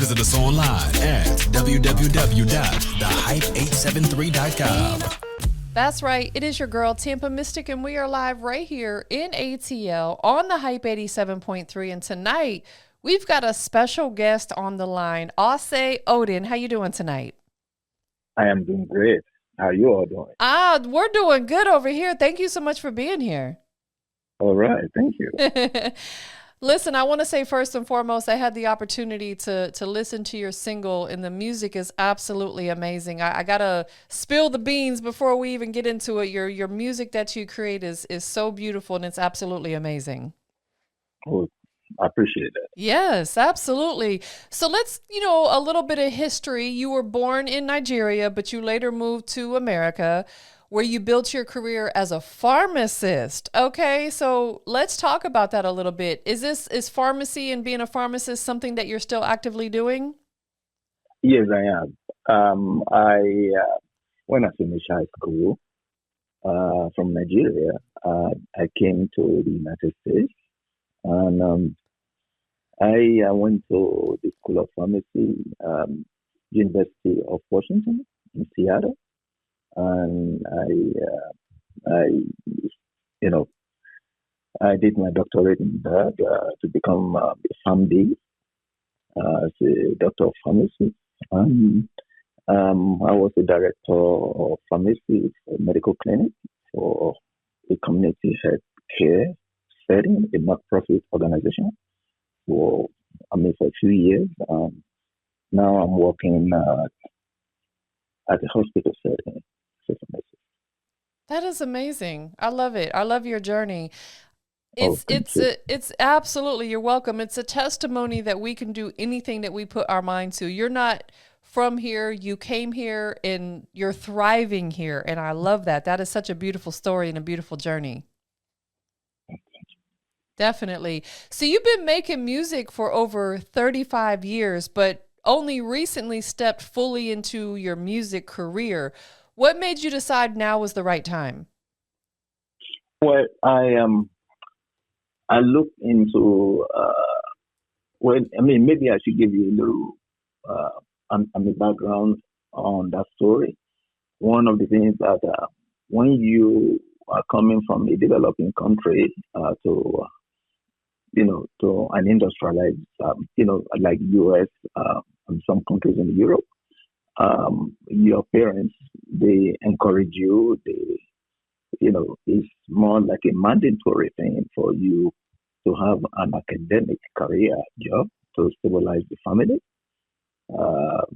Visit us online at www.thehype873.com. That's right. It is your girl, Tampa Mystic, and we are live right here in ATL on the Hype 87.3. And tonight, we've got a special guest on the line, Ase Odin. How you doing tonight? I am doing great. How are you all doing? We're doing good over here. Thank you so much for being here. All right. Thank you. Listen, I want to say first and foremost, I had the opportunity to listen to your single, and the music is absolutely amazing. I got to spill the beans before we even get into it. Your music that you create is so beautiful, and it's absolutely amazing. Oh, I appreciate that. Yes, absolutely. So let's, a little bit of history. You were born in Nigeria, but you later moved to America, where you built your career as a pharmacist. Okay, so let's talk about that a little bit. Is pharmacy and being a pharmacist something that you're still actively doing? Yes, I am. When I finished high school from Nigeria, I came to the United States, and I went to the School of Pharmacy, University of Washington in Seattle. And I did my doctorate in that to become a PharmD as a doctor of pharmacy. And I was the director of pharmacy for a medical clinic for a community health care setting, a not-profit organization for a few years. Now I'm working at a hospital setting. That is amazing. I love it. I love your journey. It's absolutely, you're welcome. It's a testimony that we can do anything that we put our mind to. You're not from here. You came here and you're thriving here. And I love that. That is such a beautiful story and a beautiful journey. Definitely. So you've been making music for over 35 years, but only recently stepped fully into your music career. What made you decide now was the right time? Well, I looked into maybe I should give you a little background on that story. One of the things that when you are coming from a developing country to an industrialized, like US and some countries in Europe, your parents, they encourage you. It's more like a mandatory thing for you to have an academic career job to stabilize the family.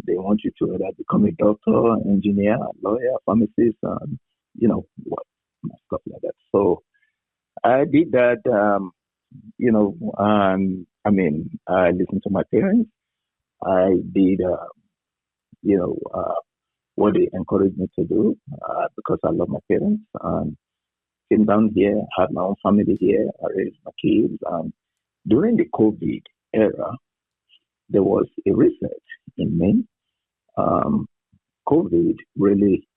They want you to either become a doctor, engineer, lawyer, pharmacist, stuff like that. So I did that, I listened to my parents. I did, what they encouraged me to do because I love my parents. Came down here, had my own family here, I raised my kids. During the COVID era, there was a research in me. COVID really,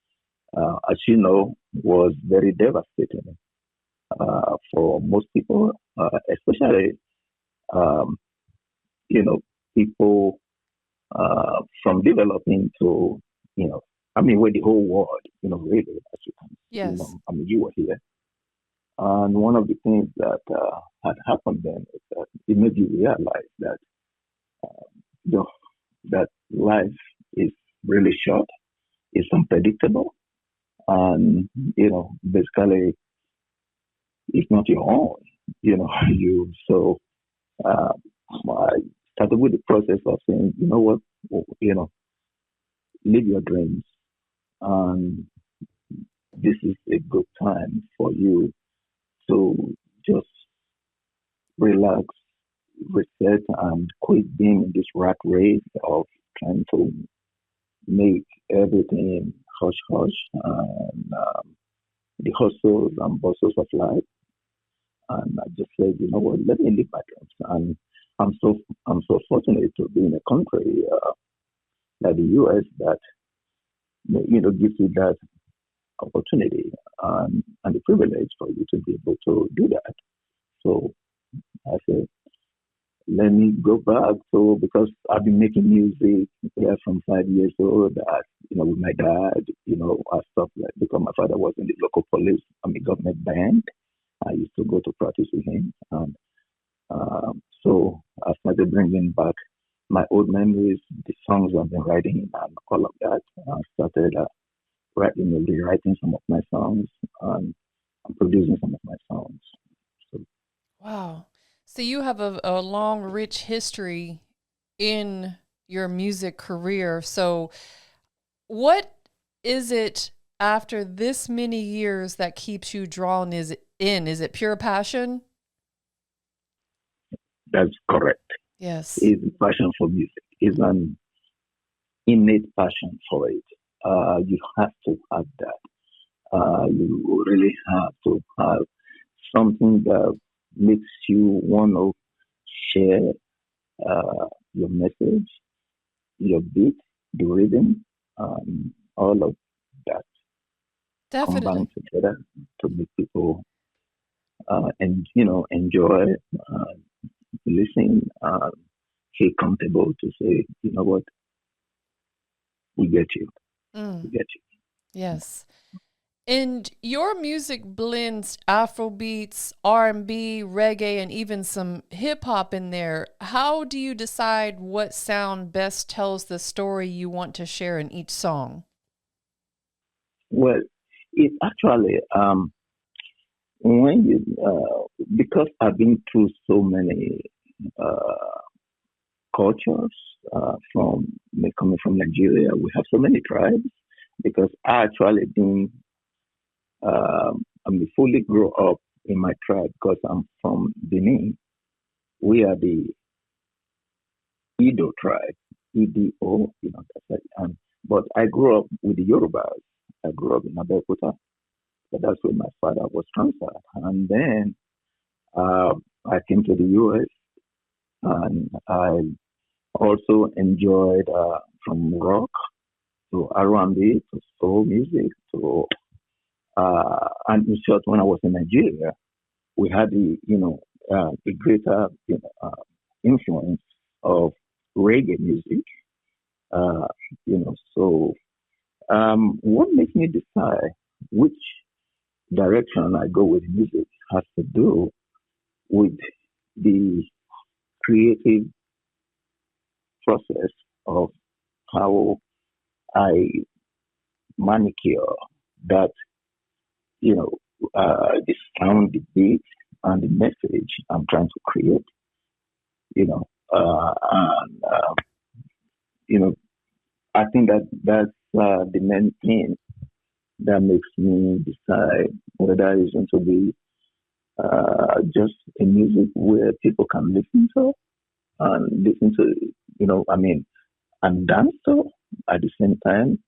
as you know, was very devastating for most people, especially, people from developing to, where the whole world, really, as you can, yes. You were here. And one of the things that had happened then is that it made you realize that, that life is really short, it's unpredictable, and, basically, it's not your own, so I started with the process of saying, you know what, live your dreams. And this is a good time for you to just relax, reset, and quit being in this rat race of trying to make everything hush hush and the hustles and bustles of life. And I just said, you know what, let me live my dreams. And I'm so fortunate to be in a country like the US that gives you that opportunity and the privilege for you to be able to do that. So I said, let let me go back. So because I've been making music from 5 years old, with my dad, I stuff like because my father was in the local police, government band. I used to go to practice with him, and so I started bringing back my old memories, the songs I've been writing, and all of that. I started rewriting some of my songs and producing some of my songs. So Wow. So you have a long, rich history in your music career. So what is it after this many years that keeps you drawn is in? Is it pure passion? that's correct. Yes. It's a passion for music. It's an innate passion for it. You have to have that. You really have to have something that makes you want to share your message, your beat, the rhythm, all of that combined Definitely. together to make people and enjoy, uh, listen, feel comfortable to say, you know what, we get you, Mm, we get you. yes. And your music blends Afro beats, R&B, reggae, and even some hip hop in there. How do you decide what sound best tells the story you want to share in each song? Well, it actually when you because I've been through so many uh, cultures from coming from Nigeria. We have so many tribes because I actually didn't fully grow up in my tribe because I'm from Benin. We are the Ido tribe, EDO, that's it. But I grew up with the Yorubas. I grew up in Abeokuta, but that's where my father was transferred. And then uh, I came to the US and I also enjoyed from rock to R&B to soul music to and in short, when I was in Nigeria, we had the greater influence of reggae music. Uh, so what makes me decide which direction I go with music has to do with the creative process of how I manicure that, you know, the sound, the beat, and the message I'm trying to create, and, you know, I think that's the main thing that makes me decide whether it's going to be just a music where people can listen to and listen to, and dance to at the same time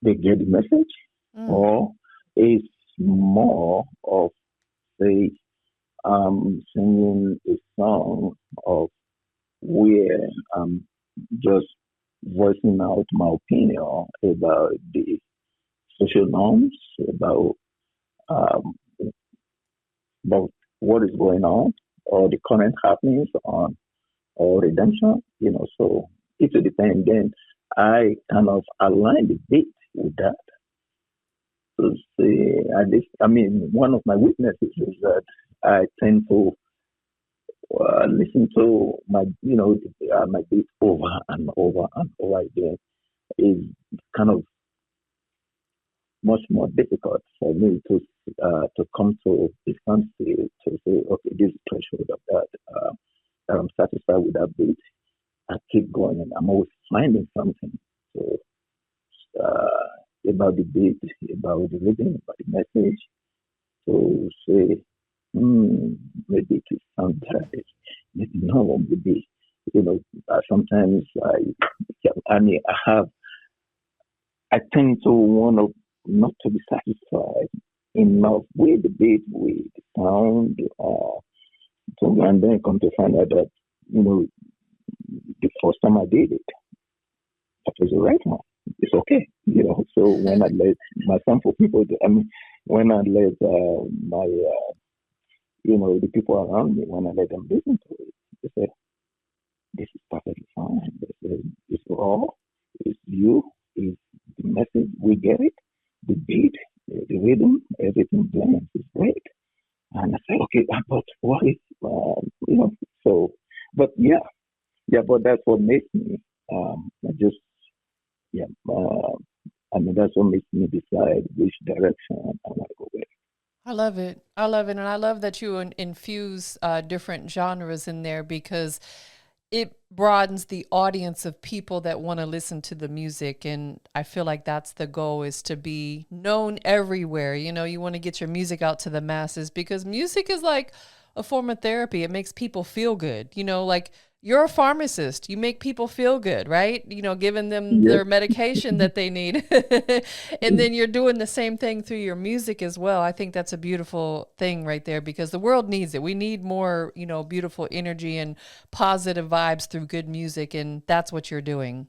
they get the message, Mm, or it's more of, say, singing a song of where I'm just voicing out my opinion about the social norms, um, about what is going on, or the current happenings on, or redemption. So it will depend. Then I kind of align the beat with that. So say, one of my weaknesses is that I tend to listen to my beat over and over and over again. Is kind of much more difficult for me to come to a standstill to say, okay, this is the threshold of that I'm satisfied with that beat. I keep going, and I'm always finding something. So about the beat, about the rhythm, about the message. So say, hmm, maybe it is sound that maybe no one would be. Sometimes I tend to want to not to be satisfied enough with the beat, with the sound, and then come to find out that you know the first time I did it, that was the right one. It's okay, So when I let my sample people, when I let my the people around me, when I let them listen to it, they say, this is perfectly fine. They said, it's raw, it's you, it's the message, we get it, the beat, the rhythm, everything blends, it's great. And I said, okay, but what if, so, but yeah, but that's what makes me, I just, yeah, that's what makes me decide which direction I want to go with. I love it. I love it. And I love that you infuse different genres in there because it broadens the audience of people that want to listen to the music. And I feel like that's the goal, is to be known everywhere. You know, you want to get your music out to the masses because music is like a form of therapy. It makes people feel good. You know, like you're a pharmacist, you make people feel good, right? You know, giving them Yes. their medication that they need. And then you're doing the same thing through your music as well. I think that's a beautiful thing right there because the world needs it. We need more, you know, beautiful energy and positive vibes through good music. And that's what you're doing.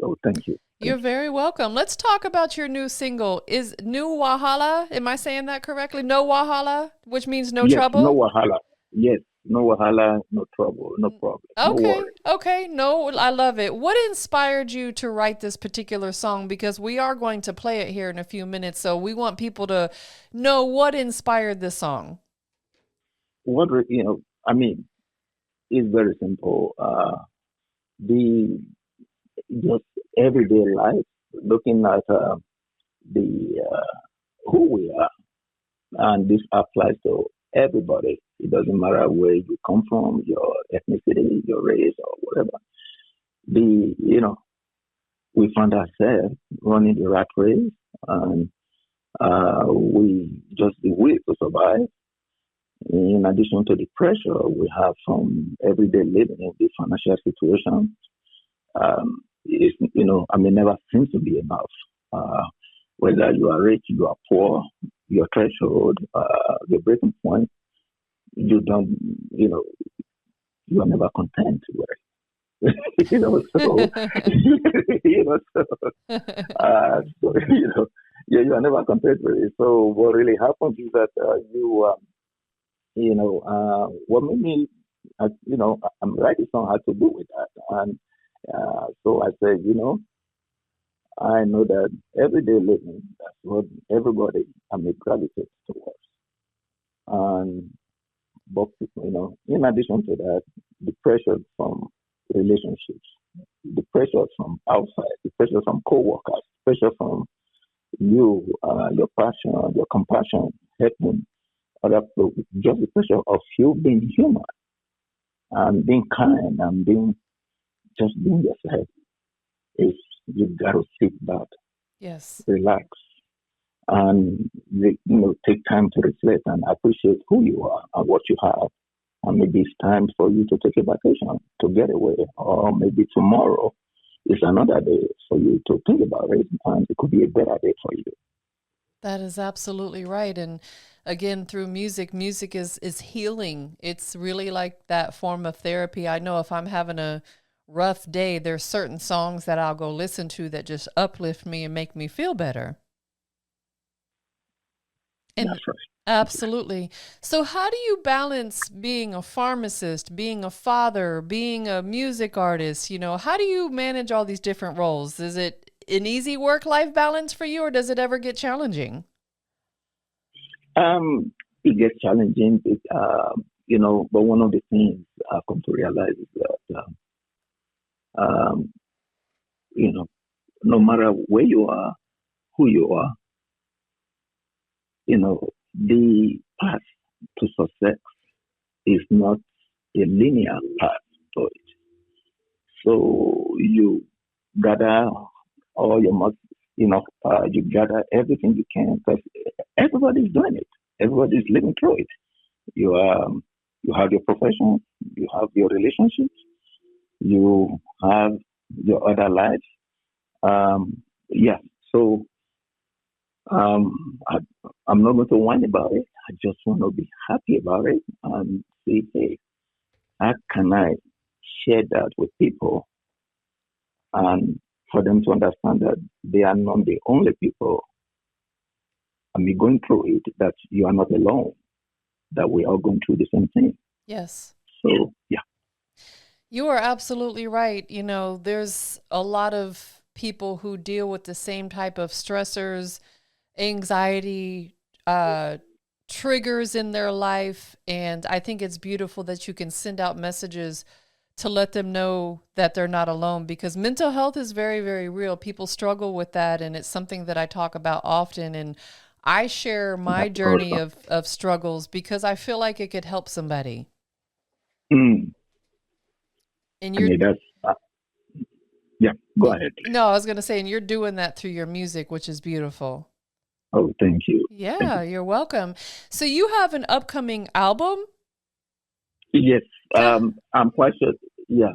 So thank you. You're Thank you. very welcome. Let's talk about your new single. Is New Wahala? Am I saying that correctly? No Wahala, which means no Yes, no trouble? wahala. Yes, no wahala, no trouble, no problem, no Okay, worry. okay. No, I love it. What inspired you to write this particular song? Because we are going to play it here in a few minutes. So we want people to know what inspired this song. What I mean, it's very simple. The just everyday life, looking at the who we are, and this applies to everybody. It doesn't matter where you come from, your ethnicity, your race, or whatever. The we find ourselves running the rat race, and we just the will to survive. In addition to the pressure we have from everyday living in the financial situation, never seems to be enough. Uh, whether you are rich, you are poor, your threshold, your breaking point, you don't, you know, you are never content with it. So, yeah, you are never content with it. So what really happens is that what made me, I'm writing song had to do with that. And so I said, I know that everyday living, that's what everybody, gravitates towards. And, but, in addition to that, the pressure from relationships, the pressure from outside, the pressure from co-workers, pressure from you, your passion, your compassion, helping other people, just the pressure of you being human and being kind and just being yourself is you got to sit back, Yes. relax, and take time to reflect and appreciate who you are and what you have. And maybe it's time for you to take a vacation, to get away, or maybe tomorrow is another day for you to think about it. And it could be a better day for you. That is absolutely right. And again, through music, music is healing. It's really like that form of therapy. I know if I'm having a rough day, there's certain songs that I'll go listen to that just uplift me and make me feel better. And That's right. absolutely. So how do you balance being a pharmacist, being a father, being a music artist? You know, how do you manage all these different roles? Is it an easy work-life balance for you, or does it ever get challenging? It gets challenging, but one of the things I've come to realize is that, um, you know, no matter where you are, who you are, the path to success is not a linear path to it. So you gather all your muscles, you gather everything you can because everybody's doing it. Everybody's living through it. You you have your profession, you have your relationships, you have your other lives. Yeah. So I, I'm not going to whine about it. I just want to be happy about it and say, hey, how can I share that with people and for them to understand that they are not the only people, going through it, that you are not alone, that we are going through the same thing. Yes. So, yeah. You are absolutely right. You know, there's a lot of people who deal with the same type of stressors, anxiety, uh, triggers in their life. And I think it's beautiful that you can send out messages to let them know that they're not alone because mental health is very, very real. People struggle with that. And it's something that I talk about often. And I share my That's journey awesome. of struggles because I feel like it could help somebody. Mm. And I you're mean, yeah, go ahead, please. No, I was going to say, and you're doing that through your music, which is beautiful. Oh, thank you. Thank Yeah, you're welcome. So you have an upcoming album? you. Yes, Tell, I'm quite sure. Yeah,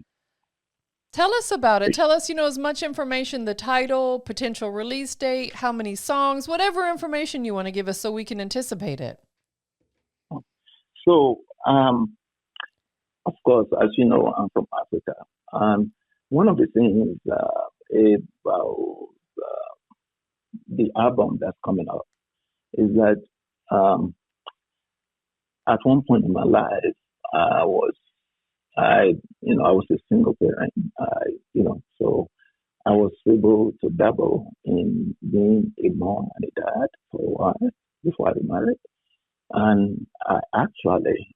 tell us about it. Tell us, as much information, the title, potential release date, how many songs, whatever information you want to give us so we can anticipate it. so, of course, as you know, I'm from Africa. One of the things about the album that's coming up is that um, at one point in my life, I was, I was a single parent. So I was able to dabble in being a mom and a dad for a while before I married, and I actually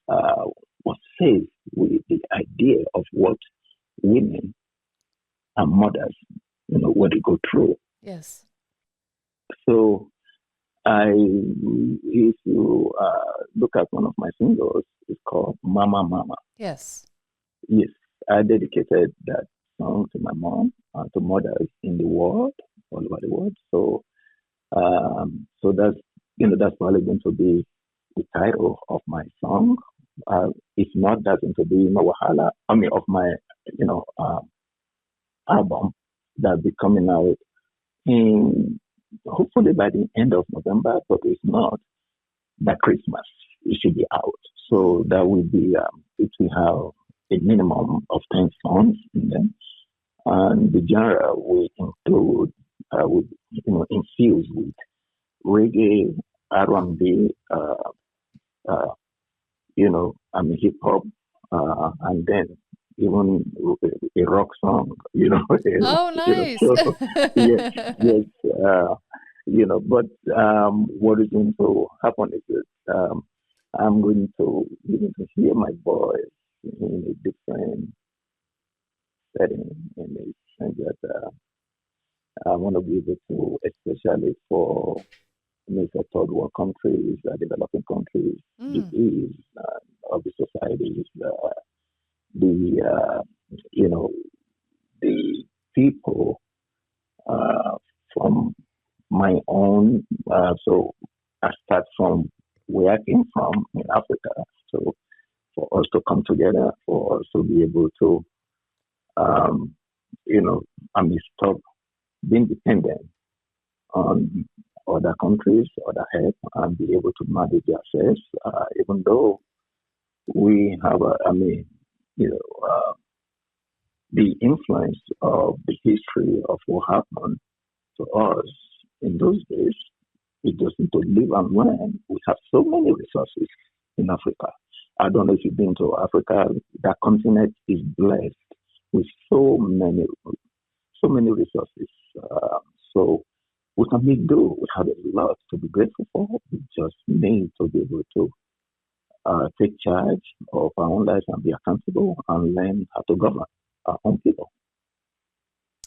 uh, was faced with the idea of what women and mothers, what they go through. Yes. So if you look at one of my singles, it's called Mama Mama. Yes. Yes, I dedicated that song to my mom, to mothers in the world, all over the world. So that's probably going to be the title of my song. If not, that's going to be Mawahala. I mean, of my, you know, album that'll be coming out in hopefully by the end of November, but if not, by Christmas, it should be out. Mm. So that will be, it will have a minimum of 10 songs in them. And the genre will include, infused with reggae, R&B, uh, hip hop, and then even a rock song, Oh, nice. so yes, yes, but what is going to happen is that I'm going to begin to hear my voice in a different setting, in a sense that I want to be able to, especially for major third world countries, developing countries, the Mm. ease of the societies, the you know the people uh, from my own. So I start from where I came from in Africa. So for us to come together, for us to be able to, um, you know, stop being dependent on other countries, other help, and be able to manage ourselves, even though we have, you know, uh, the influence of the history of what happened to us in those days. We just need to live and learn. We have so many resources in Africa. I don't know if you've been to Africa. That continent is blessed with so many resources. Uh, so we can make do. We have a lot to be grateful for. We just need to be able to take charge of our own lives and be accountable and learn how to govern our own people.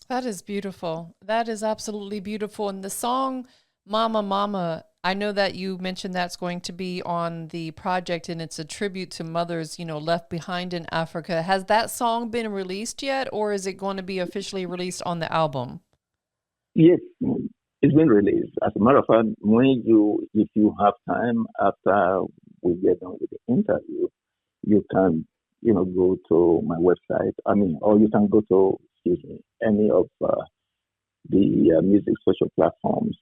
That is beautiful. That is absolutely beautiful. And the song Mama Mama, I know that you mentioned that's going to be on the project and it's a tribute to mothers, left behind in Africa. Has that song been released yet or is it going to be officially released on the album? Yes, it's been released. As a matter of fact, if you have time after we get done with the interview, you can, go to my website. Or you can go to, excuse me, any of the music social platforms,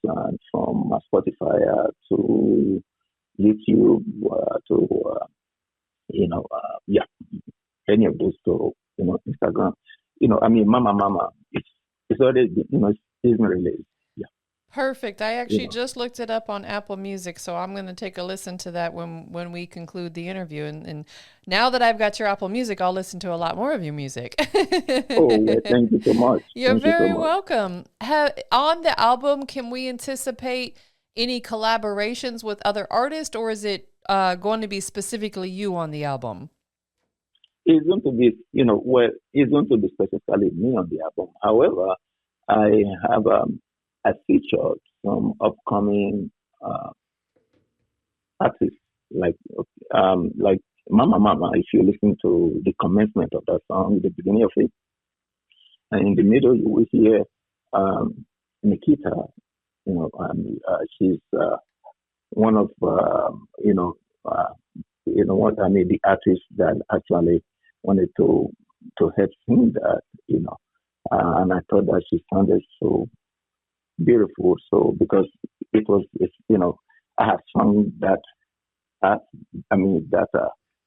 from Spotify to YouTube to, yeah, any of those to, Instagram. Mama Mama, it's already, it's been released. Yeah. Perfect. I You actually know. just looked it up on Apple Music, so I'm going to take a listen to that when we conclude the interview. And now that I've got your Apple Music, I'll listen to a lot more of your music. Oh, well, thank you so much. You're Thank you so very much. welcome. On the album, can we anticipate any collaborations with other artists, or is it going to be specifically you on the album? It's going to be, well, it's going to be specifically me on the album. However, I have I featured some upcoming uh, artists like Mama Mama. If you listen to the commencement of that song, the beginning of it, and in the middle you will hear Nikita. She's one of what I mean, the artist that actually wanted to help sing that, and I thought that she sounded so beautiful. So because I have sung uh, that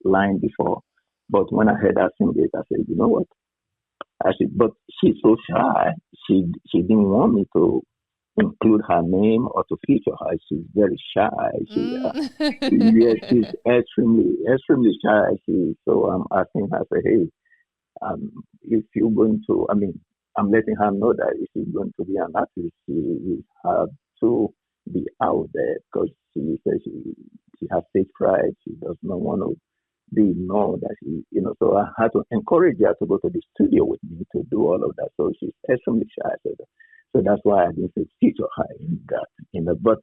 line before, but when I heard her sing it, I said, you know what? But she's so shy. She didn't want me to include her name or to feature her. She's very shy. Yes, she's Mm. extremely shy. So I'm asking her, say, hey, if you're going to, I'm letting her know that if she's going to be an artist, she has to be out there because she says she has stage fright. She does not want to be known that so I had to encourage her to go to the studio with me to do all of that. So she's extremely shy. So that's why I didn't say feature her in that. But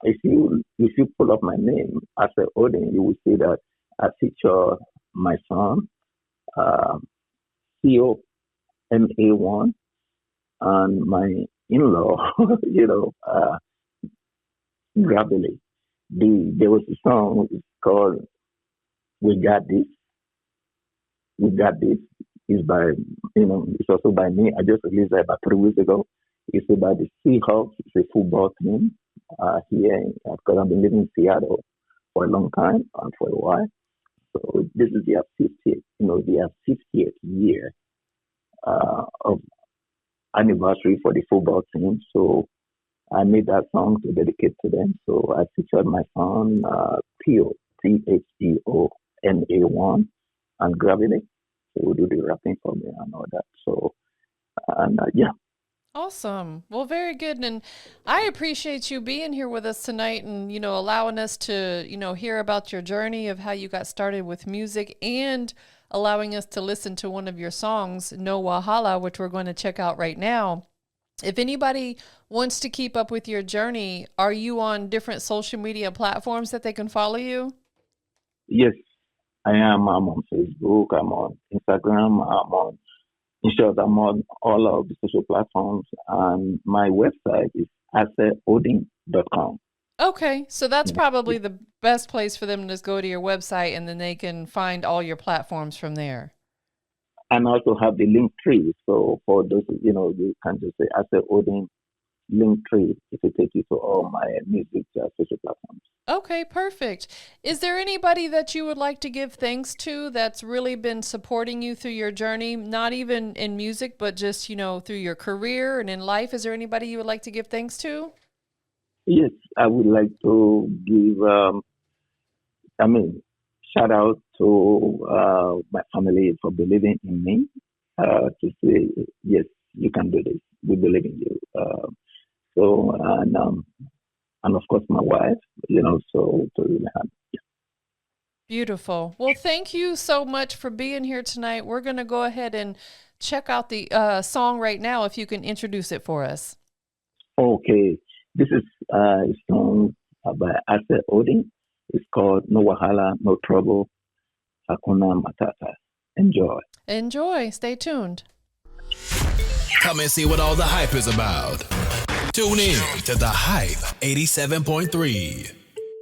if you pull up my name as a Odin, you will see that I feature my son, uh, COMA1, and my in-law, Gravely. There was a song called "We Got This." We Got This is by it's also by me. I just released it about 3 weeks ago. It's about the Seahawks. It's a football team here because I've been living in Seattle for a long time and for a while. So this is their 50th year of anniversary for the football team. So I made that song to dedicate to them. So I featured my son, Theo, THEONA1, and Gravity. So we do the rapping for me and all that. So, and yeah. Awesome. Well, very good. And I appreciate you being here with us tonight and, allowing us to, hear about your journey of how you got started with music and allowing us to listen to one of your songs, No Wahala, which we're going to check out right now. If anybody wants to keep up with your journey, are you on different social media platforms that they can follow you? Yes, I am. I'm on Facebook. I'm on Instagram. In short, I'm on all of the social platforms. And my website is aseodin.com. Okay, so that's Yeah. probably the best place for them to just go to your website and then they can find all your platforms from there. And I also have the link tree. So for those, you can just say Ase Odin link tree. It will take you to all my music social platforms. Okay, perfect. Is there anybody that you would like to give thanks to that's really been supporting you through your journey, not even in music, but just, through your career and in life? Is there anybody you would like to give thanks to? Yes, I would like to give, I mean, shout out to my family for believing in me, to say, yes, you can do this. We believe in you. And of course, my wife, so to really have. Beautiful. Well, thank you so much for being here tonight. We're going to go ahead and check out the song right now if you can introduce it for us. Okay, this is a song by Ase Odin. It's called No Wahala, No Trouble, Hakuna Matata. Enjoy. Enjoy. Stay tuned. Come and see what all the hype is about. Tune in to The Hype 87.3.